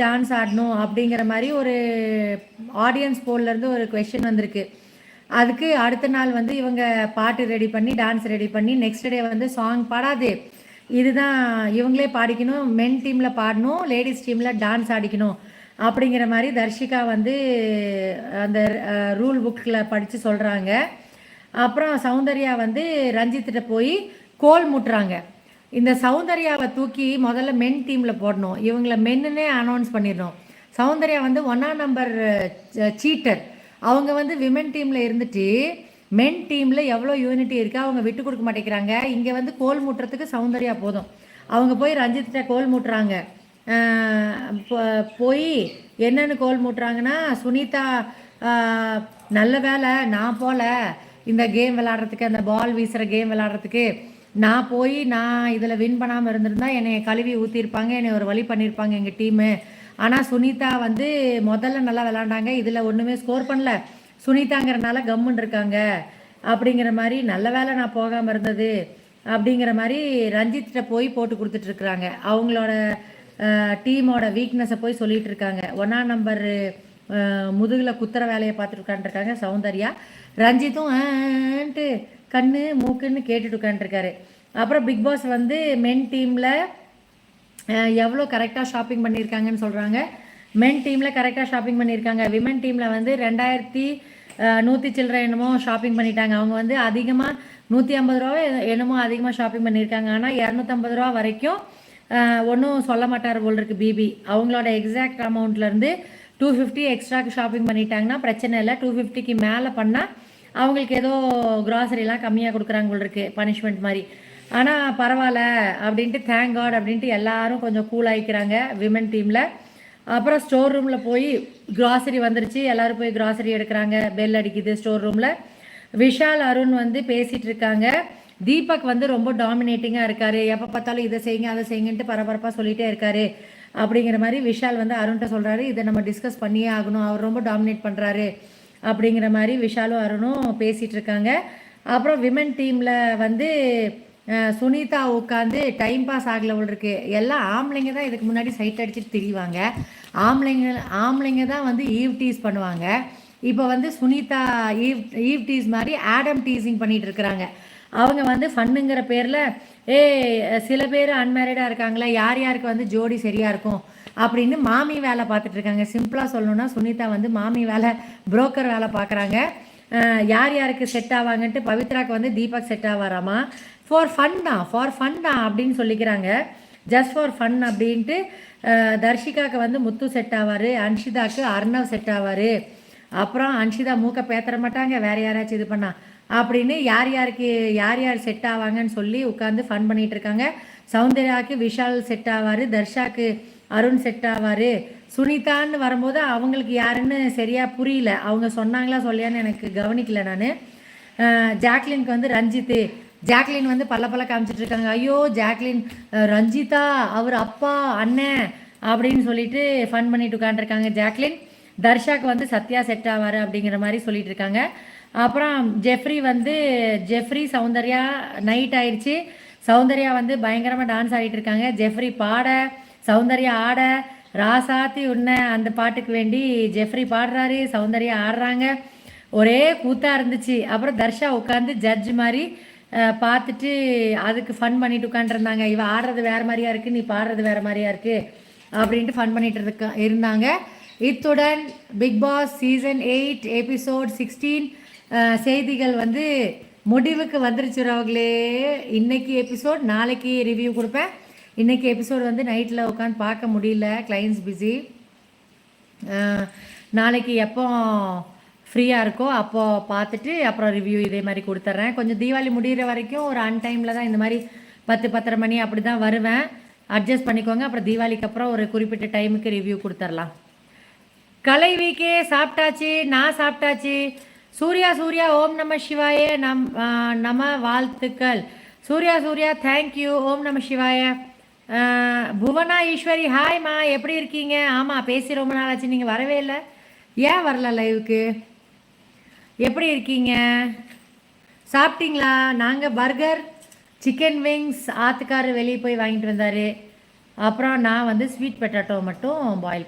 Dance ஆடணும் அப்படிங்கிற மாதிரி ஒரு ஆடியன்ஸ் போல்லேருந்து ஒரு கொஷின் வந்திருக்கு. அதுக்கு அடுத்த நாள் வந்து இவங்க பாட்டு ரெடி பண்ணி டான்ஸ் ரெடி பண்ணி நெக்ஸ்ட் டே வந்து சாங் பாடாது, இதுதான் இவங்களே பாடிக்கணும், மென் டீமில் பாடணும், லேடிஸ் டீமில் டான்ஸ் ஆடிக்கணும் அப்படிங்கிற மாதிரி தர்ஷிகா வந்து அந்த ரூல் புக்கில் படித்து சொல்கிறாங்க. அப்புறம் சௌந்தர்யா வந்து ரஞ்சித்திட்ட போய் கோல் முட்டுறாங்க. இந்த சௌந்தர்யாவை தூக்கி முதல்ல மென் டீமில் போடணும், இவங்கள மென்னுன்னே அனௌன்ஸ் பண்ணிடணும். சௌந்தர்யா வந்து 1ஆம் நம்பர் சீட்டர். அவங்க வந்து விமென் டீமில் இருந்துட்டு மென் டீமில் எவ்வளோ யூனிட்டி இருக்குது, அவங்க விட்டு கொடுக்க மாட்டேங்கிறாங்க. இங்கே வந்து கோல் மூட்டுறதுக்கு சௌந்தர்யா போதும். அவங்க போய் ரஞ்சித்திட்ட கோல் மூட்டுறாங்க. போய் என்னென்னு கோல் மூட்டுறாங்கன்னா, சுனிதா நல்ல வேலை நான் போல இந்த கேம் விளாட்றதுக்கு, அந்த பால் வீசுகிற கேம் விளாட்றதுக்கு நான் போய் நான் இதில் வின் பண்ணாமல் இருந்திருந்தா என்னை கழுவி ஊற்றிருப்பாங்க, என்னை ஒரு வழி பண்ணியிருப்பாங்க எங்கள் டீமு. ஆனால் சுனிதா வந்து முதல்ல நல்லா விளாண்டாங்க, இதில் ஒன்றுமே ஸ்கோர் பண்ணல, சுனிதாங்கிறனால கம்முன்னு இருக்காங்க அப்படிங்கிற மாதிரி. நல்ல வேலை நான் போகாமல் இருந்தது அப்படிங்கிற மாதிரி ரஞ்சித்திட்ட போய் போட்டு கொடுத்துட்ருக்குறாங்க. அவங்களோட டீமோட வீக்னஸை போய் சொல்லிகிட்டு இருக்காங்க. 1ஆம் நம்பர் முதுகில் குத்துற வேலையை பார்த்துட்டு உட்காந்துருக்காங்க சௌந்தர்யா. ரஞ்சித்தும் ஆன்ட்டு கண்ணு மூக்குன்னு கேட்டுட்டு உட்காந்துருக்காரு. அப்புறம் பிக் பாஸ் வந்து மென் டீமில் எவ்வளோ கரெக்டாக ஷாப்பிங் பண்ணியிருக்காங்கன்னு சொல்கிறாங்க. மென் டீமில் கரெக்டாக ஷாப்பிங் பண்ணியிருக்காங்க. விமன் டீமில் வந்து 2100 சில்லற என்னமோ ஷாப்பிங் பண்ணிட்டாங்க. அவங்க வந்து அதிகமாக 150 ரூபா என்னமோ அதிகமாக ஷாப்பிங் பண்ணியிருக்காங்க. ஆனால் 250 ரூபா வரைக்கும் ஒன்றும் சொல்ல மாட்டார் போல் இருக்குது பிபி. அவங்களோட எக்ஸாக்ட் அமௌண்ட்லேருந்து 250 எக்ஸ்ட்ராக்கு ஷாப்பிங் பண்ணிட்டாங்கன்னா பிரச்சனை இல்லை, 250க்கு மேலே பண்ணால் அவங்களுக்கு ஏதோ க்ராசரிலாம் கம்மியாக கொடுக்குறாங்க போல் இருக்குது, பனிஷ்மெண்ட் மாதிரி. ஆனால் பரவாயில்ல அப்படின்ட்டு தேங்க் காட் அப்படின்ட்டு எல்லாரும் கொஞ்சம் கூல் ஆகிக்கிறாங்க விமன் டீமில். அப்புறம் ஸ்டோர் ரூமில் போய் க்ராசரி வந்துருச்சு, எல்லோரும் போய் க்ராசரி எடுக்கிறாங்க. பெல் அடிக்குது ஸ்டோர் ரூமில். விஷால் அருண் வந்து பேசிகிட்டு இருக்காங்க. தீபக் வந்து ரொம்ப டாமினேட்டிங்காக இருக்கார், எப்போ பார்த்தாலும் இதை செய்யுங்க அதை செய்யுங்கன்ட்டு பரபரப்பாக சொல்லிகிட்டே இருக்காரு அப்படிங்கிற மாதிரி விஷால் வந்து அருண்கிட்ட சொல்கிறாரு. இதை நம்ம டிஸ்கஸ் பண்ணியே ஆகணும், அவர் ரொம்ப டாமினேட் பண்ணுறாரு அப்படிங்கிற மாதிரி விஷாலும் அருணும் பேசிகிட்டு இருக்காங்க. அப்புறம் விமன் டீமில் வந்து சுனிதா உட்காந்து டைம் பாஸ் ஆகல இருக்கு. எல்லாம் ஆம்பளைங்க தான் இதுக்கு முன்னாடி சைட் அடிச்சுட்டு திரிவாங்க, ஆம்பளைங்க தான் வந்து ஈவ் டீஸ் பண்ணுவாங்க. இப்போ வந்து சுனிதா ஈவ் டீஸ் மாதிரி ஆடம் டீசிங் பண்ணிகிட்டு இருக்கிறாங்க. அவங்க வந்து ஃபன்னுங்கிற பேரில் சில பேர் அன்மேரிடாக இருக்காங்களா, யார் யாருக்கு வந்து ஜோடி சரியாக இருக்கும் அப்படின்னு மாமி வேலை பார்த்துட்ருக்காங்க. சிம்பிளாக சொல்லணுன்னா சுனிதா வந்து மாமி வேலை, புரோக்கர் வேலை பார்க்குறாங்க. யார் யாருக்கு செட் ஆவாங்கன்ட்டு பவித்ராக்கு வந்து தீபக் செட் ஆவாராமா. ஃபார் ஃபன் தான் அப்படின்னு சொல்லிக்கிறாங்க, ஜஸ்ட் ஃபார் ஃபன் அப்படின்ட்டு. தர்ஷிகாவுக்கு வந்து முத்து செட் ஆவார், அன்ஷிதாவுக்கு அர்ணவ் செட் ஆவார். அப்புறம் அன்ஷிதா மூக்கை பேத்தர மாட்டாங்க, வேறு யாராச்சும் இது பண்ணா அப்படின்னு யார் யார் செட் ஆவாங்கன்னு சொல்லி உட்காந்து ஃபன் பண்ணிகிட்டு இருக்காங்க. சௌந்தர்யாவுக்கு விஷால் செட் ஆவார், தர்ஷாவுக்கு அருண் செட் ஆவார். சுனிதான்னு வரும்போது அவங்களுக்கு யாருன்னு சரியாக புரியல, அவங்க சொன்னாங்களா சொல்லியான்னு எனக்கு கவனிக்கல நான். ஜாக்லினுக்கு வந்து ரஞ்சித்து, ஜாக்லின் வந்து பல்ல காமிச்சிட்டு இருக்காங்க. ஐயோ ஜாக்லின் ரஞ்சிதா அவர் அப்பா அண்ணன் அப்படின்னு சொல்லிட்டு ஃபன் பண்ணிட்டு உட்காந்துருக்காங்க ஜாக்லின். தர்ஷாக்கு வந்து சத்யா செட் ஆவார் அப்படிங்கிற மாதிரி சொல்லிட்டு இருக்காங்க. அப்புறம் ஜெஃப்ரி சௌந்தர்யா நைட் ஆயிடுச்சு. சௌந்தர்யா வந்து பயங்கரமாக டான்ஸ் ஆடிட்டு இருக்காங்க. ஜெஃப்ரி பாட, சௌந்தர்யா ஆட, ராசாத்தி உன்ன அந்த பாட்டுக்கு வேண்டி ஜெஃப்ரி பாடுறாரு, சௌந்தர்யா ஆடுறாங்க. ஒரே கூத்தாக இருந்துச்சு. அப்புறம் தர்ஷா உட்காந்து ஜட்ஜ் மாதிரி பார்த்துட்டு அதுக்கு ஃபன் பண்ணிட்டு உட்காந்துருந்தாங்க. இவ ஆடுறது வேறு மாதிரியா இருக்குது, நீ பாடுறது வேறு மாதிரியா இருக்குது அப்படின்ட்டு ஃபன் பண்ணிட்டு இருந்தாங்க. இத்துடன் பிக் பாஸ் சீசன் 8 எபிசோட் 16 செய்திகள் வந்து முடிவுக்கு வந்துருச்சுறவங்களே. இன்றைக்கி எபிசோட் நாளைக்கு ரிவ்யூ கொடுப்பேன். இன்றைக்கி எபிசோட் வந்து நைட்டில் உட்காந்து பார்க்க முடியல, கிளைண்ட்ஸ் பிஸி. நாளைக்கு எப்போ ஃப்ரீயாக இருக்கோ அப்போது பார்த்துட்டு அப்புறம் ரிவ்யூ இதே மாதிரி கொடுத்துட்றேன். கொஞ்சம் தீபாவளி முடிகிற வரைக்கும் ஒரு அன்டைமில் தான் இந்த மாதிரி 10-10:30 மணி அப்படி தான் வருவேன், அட்ஜஸ்ட் பண்ணிக்கோங்க. அப்புறம் தீபாவளிக்கு அப்புறம் ஒரு குறிப்பிட்ட டைமுக்கு ரிவ்யூ கொடுத்துர்லாம். கலை வீக்கே சாப்பிட்டாச்சு, நான் சாப்பிட்டாச்சு. சூர்யா ஓம் நம சிவாய நம வாழ்த்துக்கள். சூர்யா தேங்க்யூ, ஓம் நம சிவாய. புவனா ஈஸ்வரி ஹாய்மா, எப்படி இருக்கீங்க? ஆமாம் பேசி ரொம்ப நாள் ஆச்சு, நீங்கள் வரவே இல்லை, ஏன் வரல லைவுக்கு? எப்படி இருக்கீங்க? சாப்பிட்டீங்களா? நாங்கள் பர்கர் சிக்கன் விங்ஸ் ஆத்துக்காரர் வெளியே போய் வாங்கிட்டு வந்தார். அப்புறம் நான் வந்து ஸ்வீட் பொட்டேட்டோ மட்டும் பாயில்